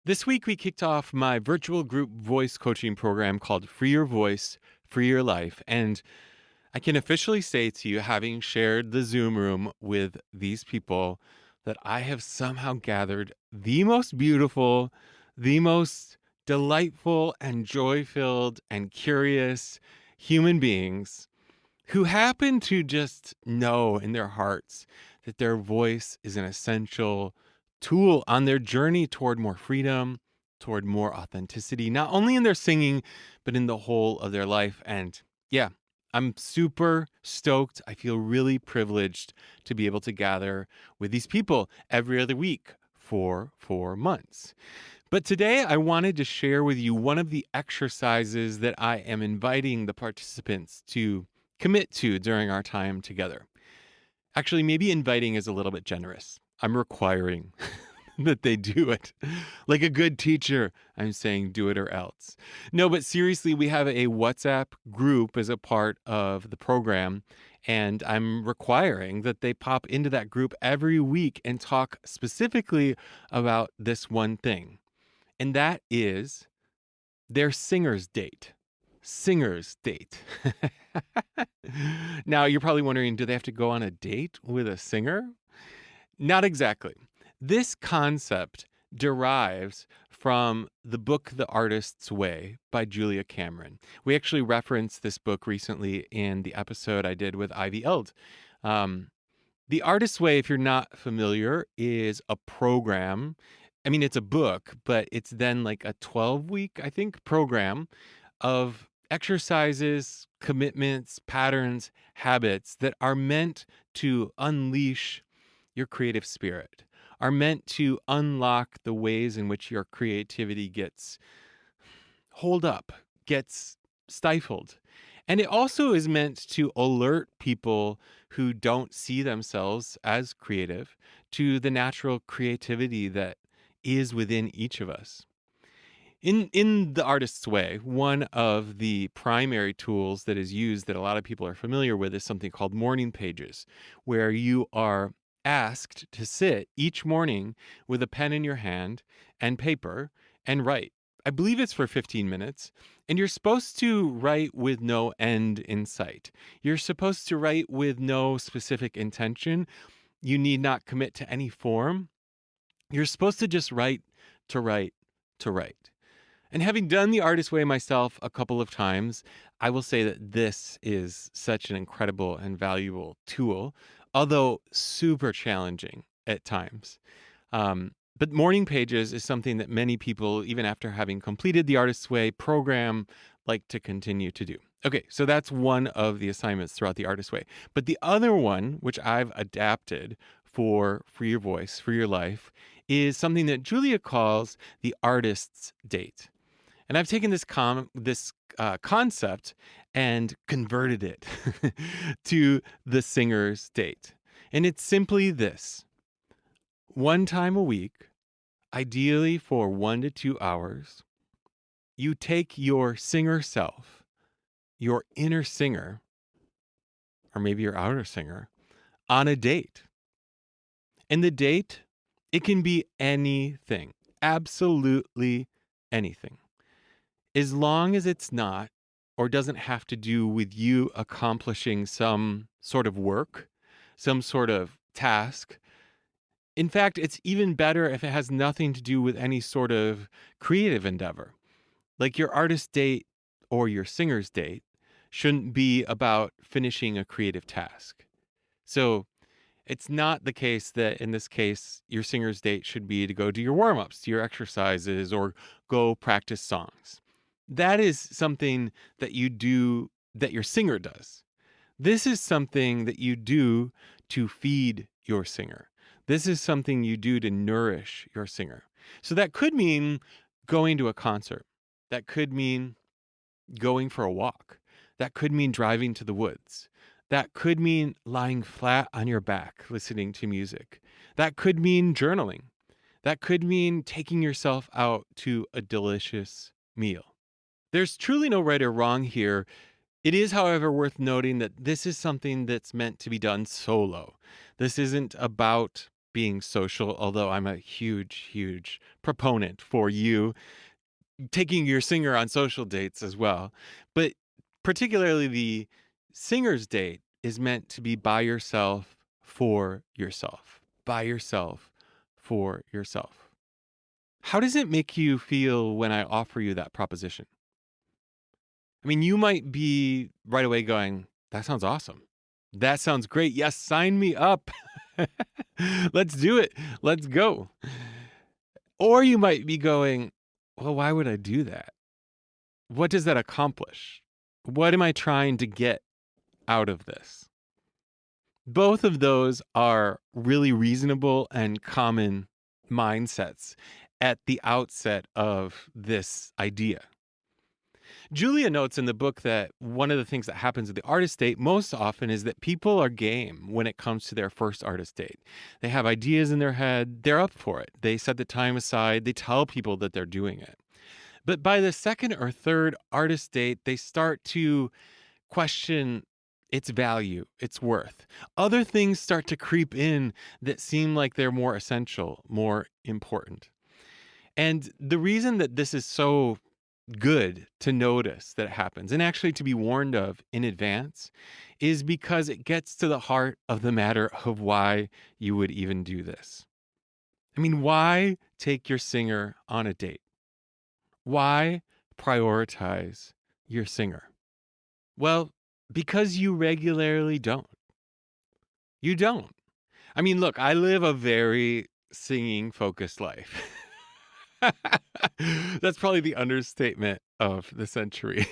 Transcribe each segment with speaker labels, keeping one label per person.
Speaker 1: This week, we kicked off my virtual group voice coaching program called Free Your Voice, Free Your Life. And I can officially say to you, having shared the Zoom room with these people, that I have somehow gathered the most beautiful, the most delightful and joy filled and curious human beings who happen to just know in their hearts that their voice is an essential tool on their journey toward more freedom, toward more authenticity, not only in their singing, but in the whole of their life. And yeah, I'm super stoked. I feel really privileged to be able to gather with these people every other week for 4 months. But today, I wanted to share with you one of the exercises that I am inviting the participants to commit to during our time together. Actually, maybe inviting is a little bit generous. I'm requiring that they do it. Like a good teacher, I'm saying do it or else. No, but seriously, we have a WhatsApp group as a part of the program, and I'm requiring that they pop into that group every week and talk specifically about this one thing. And that is their singer's date. Singer's date. Now, you're probably wondering, do they have to go on a date with a singer? Not exactly. This concept derives from the book The Artist's Way by Julia Cameron. We actually referenced this book recently in the episode I did with Ivy Eld. Um, the Artist's Way, if you're not familiar, is a program. I mean, it's a book, but it's then like a 12-week, I think, program of exercises, commitments, patterns, habits that are meant to unleash your creative spirit, are meant to unlock the ways in which your creativity gets holed up, gets stifled. And it also is meant to alert people who don't see themselves as creative to the natural creativity that is within each of us. In the Artist's Way, one of the primary tools that is used that a lot of people are familiar with is something called morning pages, where you are asked to sit each morning with a pen in your hand and paper and write. I believe it's for 15 minutes, and you're supposed to write with no end in sight. You're supposed to write with no specific intention. You need not commit to any form. You're supposed to just write to write to write. And having done the Artist Way myself a couple of times, I will say that this is such an incredible and valuable tool, although super challenging at times. But morning pages is something that many people, even after having completed the Artist's Way program, like to continue to do. Okay, so that's one of the assignments throughout the Artist's Way. But the other one, which I've adapted for Free Your Voice, Free Your Life, is something that Julia calls the artist's date. And I've taken this concept and converted it to the singer's date. And it's simply this: one time a week, ideally for 1 to 2 hours, you take your singer self, your inner singer, or maybe your outer singer, on a date. And the date, it can be anything, absolutely anything. As long as it's not or doesn't have to do with you accomplishing some sort of work, some sort of task. In fact, it's even better if it has nothing to do with any sort of creative endeavor. Like your artist date or your singer's date shouldn't be about finishing a creative task. So it's not the case that in this case, your singer's date should be to go do your warm ups, to your exercises, or go practice songs. That is something that you do, that your singer does. This is something that you do to feed your singer. This is something you do to nourish your singer. So that could mean going to a concert. That could mean going for a walk. That could mean driving to the woods. That could mean lying flat on your back listening to music. That could mean journaling. That could mean taking yourself out to a delicious meal. There's truly no right or wrong here. It is, however, worth noting that this is something that's meant to be done solo. This isn't about being social, although I'm a huge, huge proponent for you taking your singer on social dates as well. But particularly the singer's date is meant to be by yourself for yourself. By yourself for yourself. How does it make you feel when I offer you that proposition? I mean, you might be right away going, that sounds awesome. That sounds great. Yes, sign me up. Let's do it. Let's go. Or you might be going, well, why would I do that? What does that accomplish? What am I trying to get out of this? Both of those are really reasonable and common mindsets at the outset of this idea. Julia notes in the book that one of the things that happens at the artist date most often is that people are game when it comes to their first artist date. They have ideas in their head, they're up for it. They set the time aside, they tell people that they're doing it. But by the second or third artist date, they start to question its value, its worth. Other things start to creep in that seem like they're more essential, more important. And the reason that this is so good to notice that it happens and actually to be warned of in advance is because it gets to the heart of the matter of why you would even do this. I mean, why take your singer on a date? Why prioritize your singer? Well, because you regularly don't. You don't. I mean, look, I live a very singing focused life. That's probably the understatement of the century.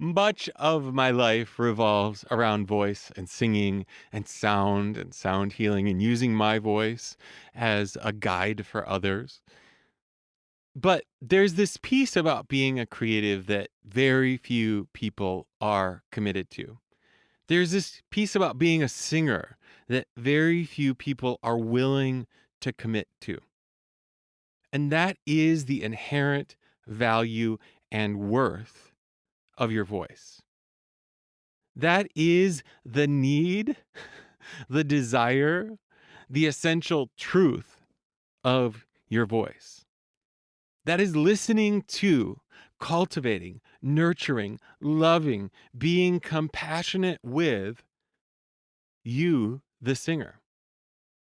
Speaker 1: Much of my life revolves around voice and singing and sound healing and using my voice as a guide for others. But there's this piece about being a creative that very few people are committed to. There's this piece about being a singer that very few people are willing to commit to. And that is the inherent value and worth of your voice. That is the need, the desire, the essential truth of your voice. That is listening to, cultivating, nurturing, loving, being compassionate with you, the singer.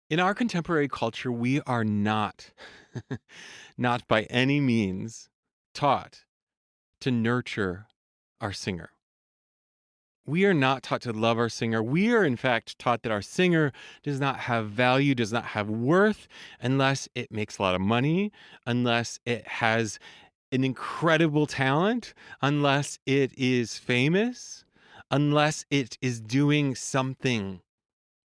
Speaker 1: In our contemporary culture, we are not, not by any means taught to nurture our singer. We are not taught to love our singer. We are, in fact, taught that our singer does not have value, does not have worth, unless it makes a lot of money, unless it has an incredible talent, unless it is famous, unless it is doing something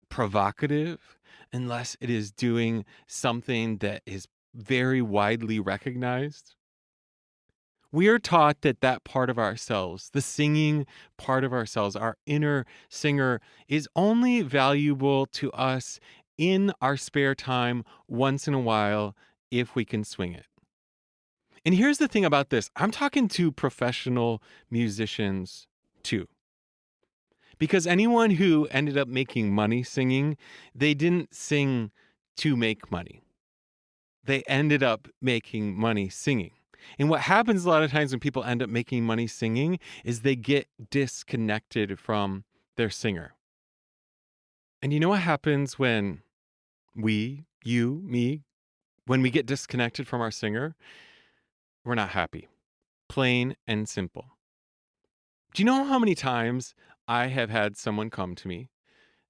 Speaker 1: provocative, unless it is doing something that is very widely recognized. We are taught that that part of ourselves, the singing part of ourselves, our inner singer, is only valuable to us in our spare time once in a while if we can swing it. And here's the thing about this. I'm talking to professional musicians too. Because anyone who ended up making money singing, they didn't sing to make money. They ended up making money singing. And what happens a lot of times when people end up making money singing is they get disconnected from their singer. And you know what happens when we, you, me, when we get disconnected from our singer? We're not happy. Plain and simple. Do you know how many times I have had someone come to me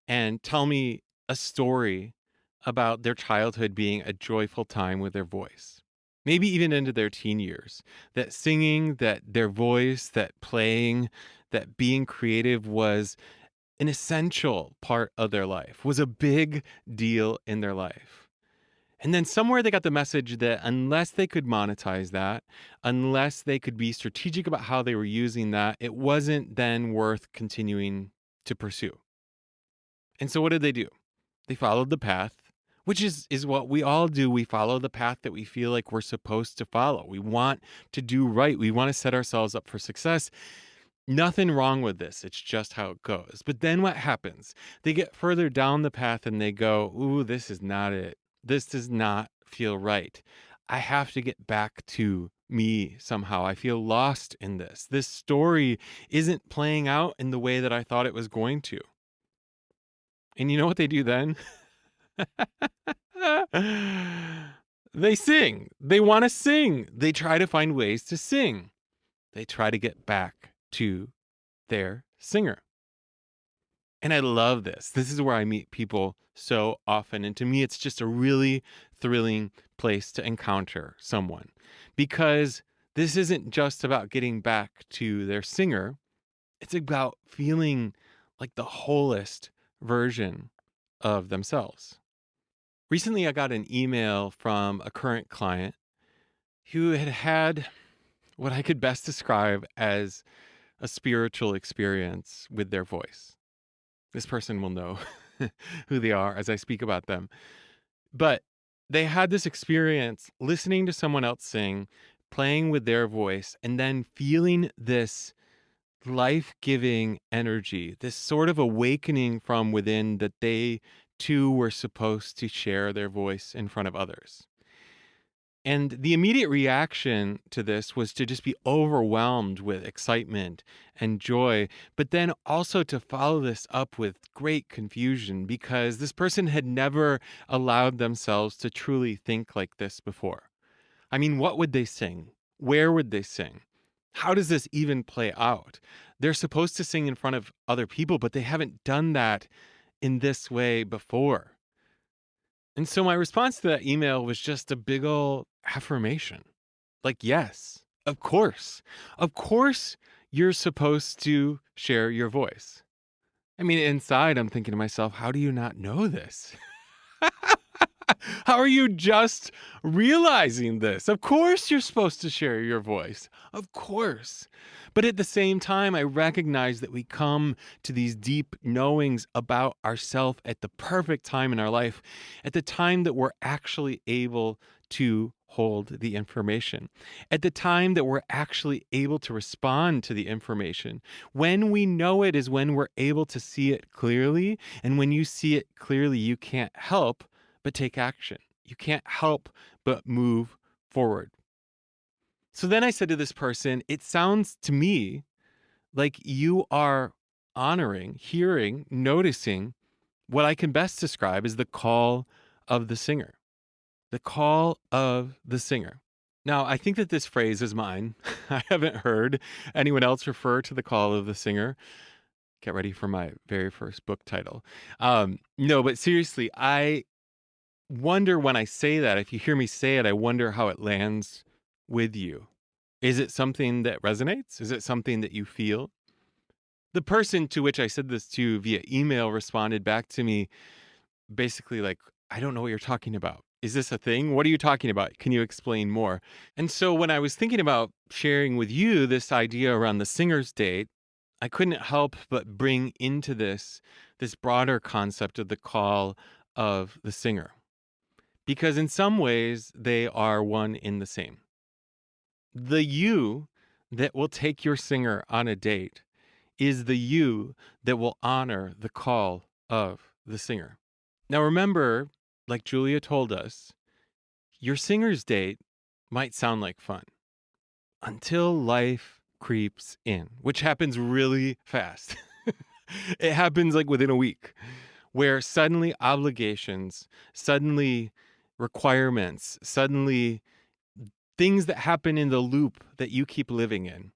Speaker 1: and tell me a story about their childhood being a joyful time with their voice? Maybe even into their teen years, that singing, that their voice, that playing, that being creative was an essential part of their life, was a big deal in their life. And then somewhere they got the message that unless they could monetize that, unless they could be strategic about how they were using that, it wasn't then worth continuing to pursue. And so what did they do? They followed the path, which is what we all do. We follow the path that we feel like we're supposed to follow. We want to do right. We want to set ourselves up for success. Nothing wrong with this. It's just how it goes. But then what happens? They get further down the path and they go, ooh, this is not it. This does not feel right. I have to get back to me somehow. I feel lost in this. This story isn't playing out in the way that I thought it was going to. And you know what they do then? They sing. They want to sing. They try to find ways to sing. They try to get back to their singer. And I love this. This is where I meet people so often. And to me, it's just a really thrilling place to encounter someone, because this isn't just about getting back to their singer. It's about feeling like the wholest version of themselves. Recently, I got an email from a current client who had what I could best describe as a spiritual experience with their voice. This person will know who they are as I speak about them. But they had this experience listening to someone else sing, playing with their voice, and then feeling this life-giving energy, this sort of awakening from within that they too were supposed to share their voice in front of others. And the immediate reaction to this was to just be overwhelmed with excitement and joy, but then also to follow this up with great confusion, because this person had never allowed themselves to truly think like this before. I mean, what would they sing? Where would they sing? How does this even play out? They're supposed to sing in front of other people, but they haven't done that in this way before. And so my response to that email was just a big ol' affirmation. Like, yes, of course. Of course you're supposed to share your voice. I mean, inside I'm thinking to myself, how do you not know this? How are you just realizing this? Of course you're supposed to share your voice. Of course. But at the same time, I recognize that we come to these deep knowings about ourselves at the perfect time in our life, at the time that we're actually able to hold the information, at the time that we're actually able to respond to the information. When we know it is when we're able to see it clearly. And when you see it clearly, you can't help but take action. You can't help but move forward. So then I said to this person, it sounds to me like you are honoring, hearing, noticing what I can best describe as the call of the singer. The call of the singer. Now, I think that this phrase is mine. I haven't heard anyone else refer to the call of the singer. Get ready for my very first book title. No, but seriously, I wonder when I say that, if you hear me say it, I wonder how it lands with you. Is it something that resonates? Is it something that you feel? The person to which I said this to via email responded back to me basically like, I don't know what you're talking about. Is this a thing? What are you talking about? Can you explain more? And so when I was thinking about sharing with you this idea around the singer's date, I couldn't help but bring into this broader concept of the call of the singer. Because in some ways, they are one in the same. The you that will take your singer on a date is the you that will honor the call of the singer. Now, remember, like Julia told us, your singer's date might sound like fun until life creeps in, which happens really fast. It happens like within a week, where suddenly obligations, suddenly requirements, suddenly things that happen in the loop that you keep living in,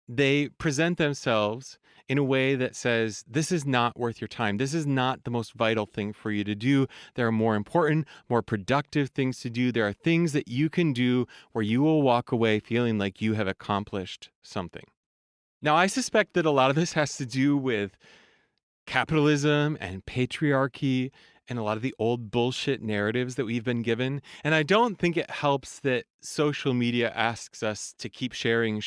Speaker 1: they present themselves in a way that says, this is not worth your time. This is not the most vital thing for you to do. There are more important, more productive things to do. There are things that you can do where you will walk away feeling like you have accomplished something. Now, I suspect that a lot of this has to do with capitalism and patriarchy and a lot of the old bullshit narratives that we've been given. And I don't think it helps that social media asks us to keep sharing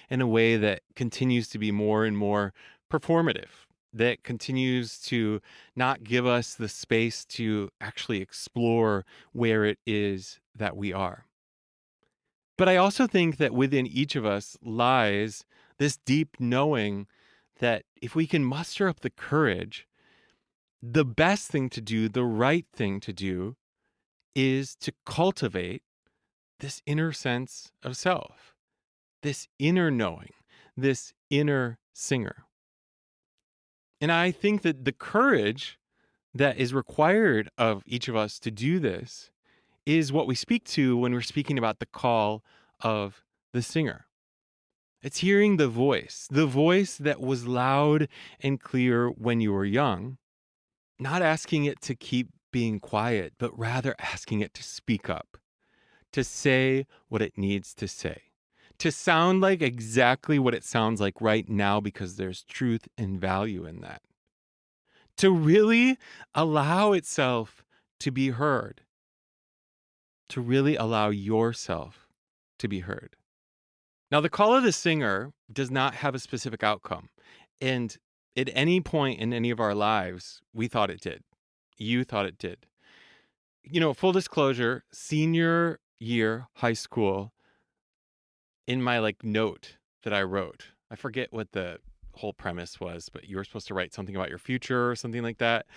Speaker 1: in a way that continues to be more and more performative, that continues to not give us the space to actually explore where it is that we are. But I also think that within each of us lies this deep knowing that if we can muster up the courage, the best thing to do, the right thing to do, is to cultivate this inner sense of self, this inner knowing, this inner singer. And I think that the courage that is required of each of us to do this is what we speak to when we're speaking about the call of the singer. It's hearing the voice that was loud and clear when you were young, not asking it to keep being quiet, but rather asking it to speak up, to say what it needs to say, to sound like exactly what it sounds like right now because there's truth and value in that, to really allow itself to be heard, to really allow yourself to be heard. Now, the call of the singer does not have a specific outcome. And at any point in any of our lives, we thought it did. You thought it did. Full disclosure, senior year high school, in my note that I wrote, I forget what the whole premise was, but you were supposed to write something about your future or something like that.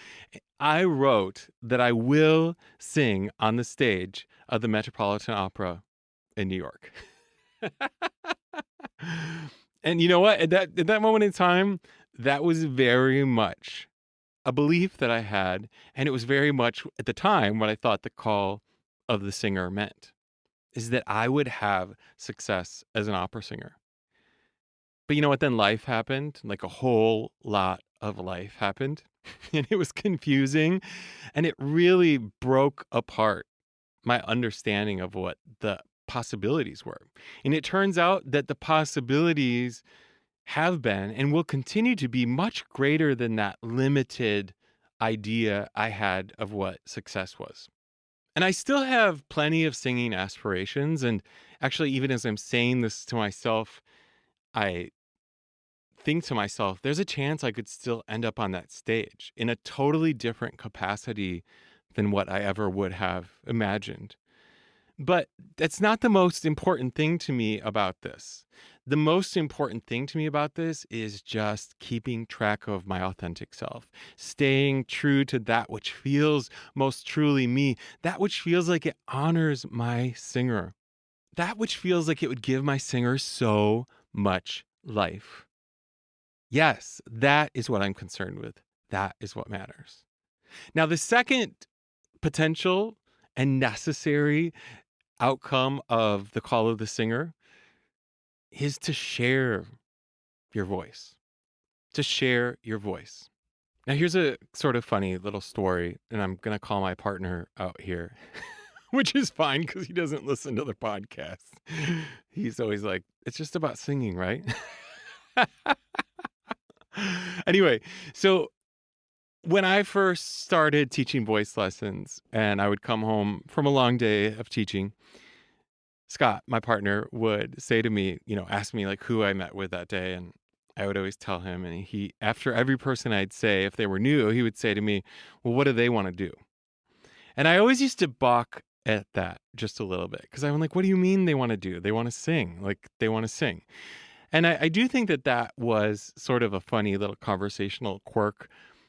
Speaker 1: I wrote that I will sing on the stage of the Metropolitan Opera in New York. And you know what? At that moment in time, that was very much a belief that I had. And it was very much at the time what I thought the call of the singer meant, is that I would have success as an opera singer. But you know what? Then life happened, like a whole lot of life happened. And it was confusing. And it really broke apart my understanding of what the possibilities were. And it turns out that the possibilities have been and will continue to be much greater than that limited idea I had of what success was. And I still have plenty of singing aspirations. And actually, even as I'm saying this to myself, I think to myself, there's a chance I could still end up on that stage in a totally different capacity than what I ever would have imagined. But that's not the most important thing to me about this. The most important thing to me about this is just keeping track of my authentic self, staying true to that which feels most truly me, that which feels like it honors my singer, that which feels like it would give my singer so much life. Yes, that is what I'm concerned with. That is what matters. Now, the second potential and necessary outcome of the call of the singer is to share your voice, to share your voice. Now, here's a sort of funny little story, and I'm going to call my partner out here, which is fine because he doesn't listen to the podcast. He's always like, it's just about singing, right? Anyway, so when I first started teaching voice lessons and I would come home from a long day of teaching, Scott, my partner, would say to me, ask me who I met with that day. And I would always tell him. And he, after every person I'd say, if they were new, he would say to me, well, what do they want to do? And I always used to balk at that just a little bit because I'm like, what do you mean they want to do? They want to sing. They want to sing. And I do think that was sort of a funny little conversational quirk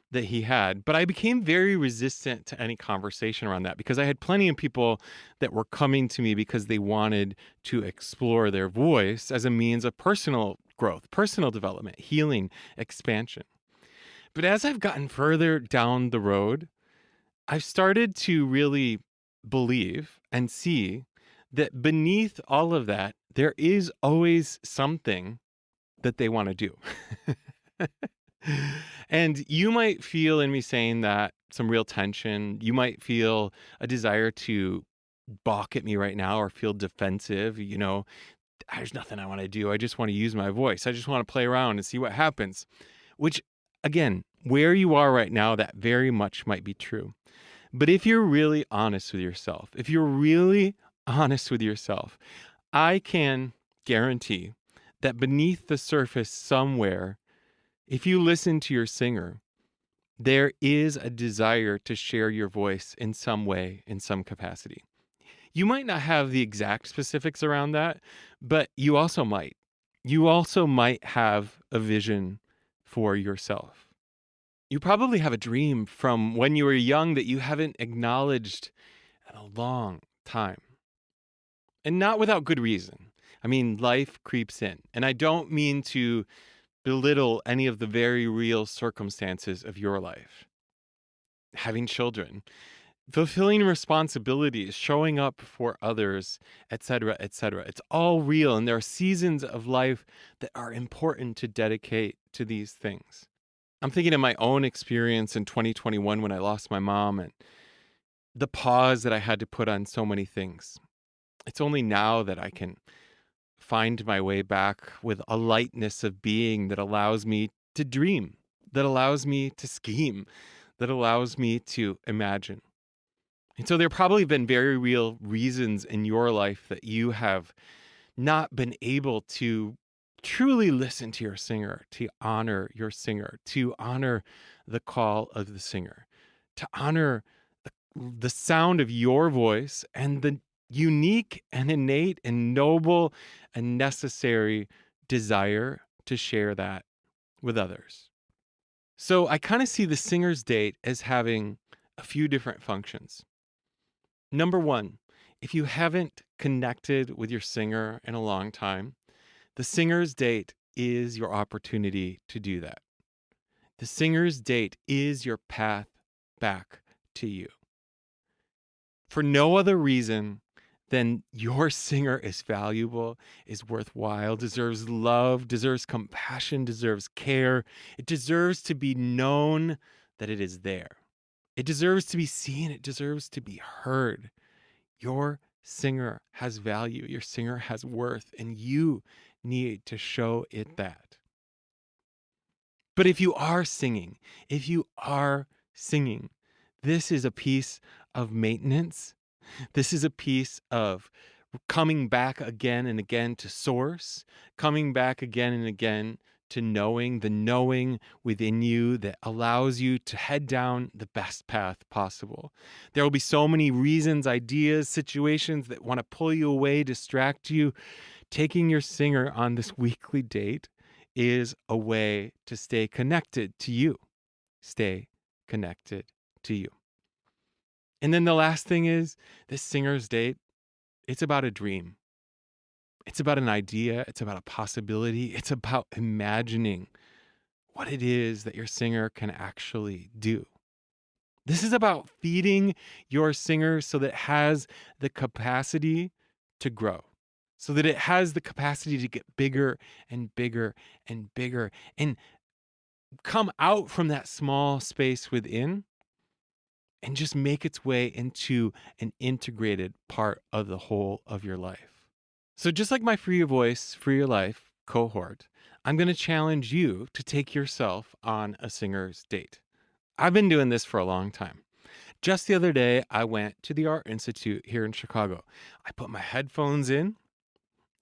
Speaker 1: that he had, but I became very resistant to any conversation around that because I had plenty of people that were coming to me because they wanted to explore their voice as a means of personal growth, personal development, healing, expansion. But as I've gotten further down the road, I've started to really believe and see that beneath all of that, there is always something that they want to do. And you might feel in me saying that some real tension. You might feel a desire to balk at me right now or feel defensive. There's nothing I want to do. I just want to use my voice. I just want to play around and see what happens. Which, again, where you are right now, that very much might be true. But if you're really honest with yourself, I can guarantee that beneath the surface somewhere, if you listen to your singer, there is a desire to share your voice in some way, in some capacity. You might not have the exact specifics around that, but you also might. You also might have a vision for yourself. You probably have a dream from when you were young that you haven't acknowledged in a long time, and not without good reason. I mean, life creeps in, and I don't mean to belittle any of the very real circumstances of your life. Having children, fulfilling responsibilities, showing up for others, etc., etc. It's all real, and there are seasons of life that are important to dedicate to these things. I'm thinking of my own experience in 2021 when I lost my mom and the pause that I had to put on so many things. It's only now that I can find my way back with a lightness of being that allows me to dream, that allows me to scheme, that allows me to imagine. And so there probably been very real reasons in your life that you have not been able to truly listen to your singer, to honor your singer, to honor the call of the singer, to honor the sound of your voice and the unique and innate and noble and necessary desire to share that with others. So I kind of see the singer's date as having a few different functions. Number one, if you haven't connected with your singer in a long time, the singer's date is your opportunity to do that. The singer's date is your path back to you. For no other reason than your singer is valuable, is worthwhile, deserves love, deserves compassion, deserves care. It deserves to be known that it is there. It deserves to be seen. It deserves to be heard. Your singer has value. Your singer has worth, and you need to show it that. But if you are singing, this is a piece of maintenance. This is a piece of coming back again and again to source, coming back again and again to knowing, the knowing within you that allows you to head down the best path possible. There will be so many reasons, ideas, situations that want to pull you away, distract you. Taking your singer on this weekly date is a way to stay connected to you. Stay connected to you. And then the last thing is this singer's date, it's about a dream. It's about an idea. It's about a possibility. It's about imagining what it is that your singer can actually do. This is about feeding your singer so that it has the capacity to grow, so that it has the capacity to get bigger and bigger and bigger and come out from that small space within and just make its way into an integrated part of the whole of your life. So just like my Free Your Voice, Free Your Life cohort, I'm going to challenge you to take yourself on a singer's date. I've been doing this for a long time. Just the other day, I went to the Art Institute here in Chicago. I put my headphones in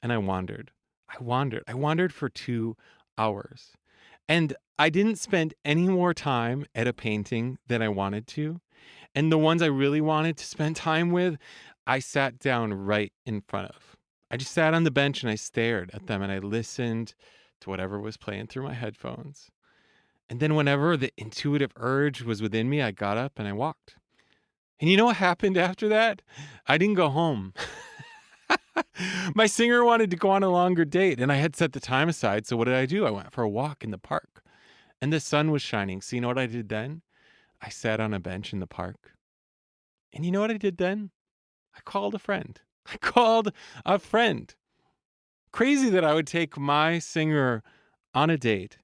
Speaker 1: and I wandered. I wandered for 2 hours. And I didn't spend any more time at a painting than I wanted to. And the ones I really wanted to spend time with, I sat down right in front of. I just sat on the bench and I stared at them and I listened to whatever was playing through my headphones. And then whenever the intuitive urge was within me, I got up and I walked. And you know what happened after that? I didn't go home. My singer wanted to go on a longer date and I had set the time aside. So what did I do? I went for a walk in the park and the sun was shining. So you know what I did then? I sat on a bench in the park. And you know what I did then? I called a friend. I called a friend. Crazy that I would take my singer on a date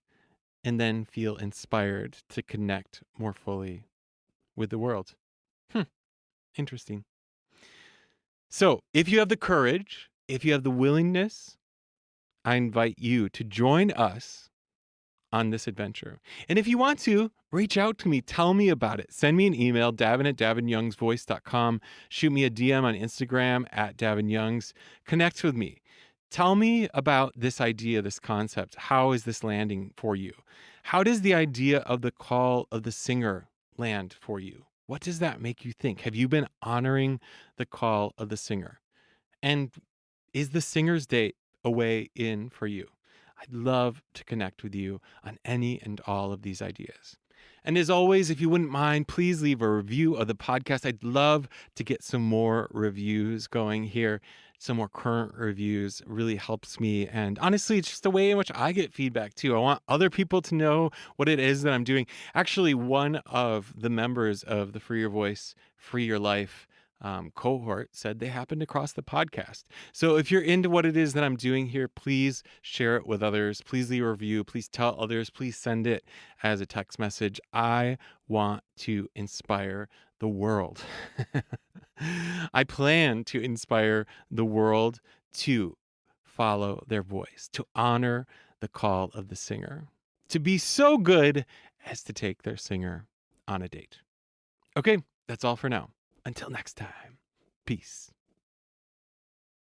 Speaker 1: and then feel inspired to connect more fully with the world. Interesting. So, if you have the courage, if you have the willingness, I invite you to join us on this adventure. And if you want to, reach out to me. Tell me about it. Send me an email, davin@davinyoungsvoice.com. Shoot me a DM on Instagram @davinyoungs. Connect with me. Tell me about this idea, this concept. How is this landing for you? How does the idea of the call of the singer land for you? What does that make you think? Have you been honoring the call of the singer? And is the singer's date a way in for you? I'd love to connect with you on any and all of these ideas. And as always, if you wouldn't mind, please leave a review of the podcast. I'd love to get some more reviews going here. Some more current reviews really helps me. And honestly, it's just the way in which I get feedback too. I want other people to know what it is that I'm doing. Actually, one of the members of the Free Your Voice, Free Your Life cohort said they happened across the podcast. So if you're into what it is that I'm doing here, please share it with others. Please leave a review. Please tell others. Please send it as a text message. I want to inspire the world. I plan to inspire the world to follow their voice, to honor the call of the singer, to be so good as to take their singer on a date. Okay, that's all for now. Until next time, peace.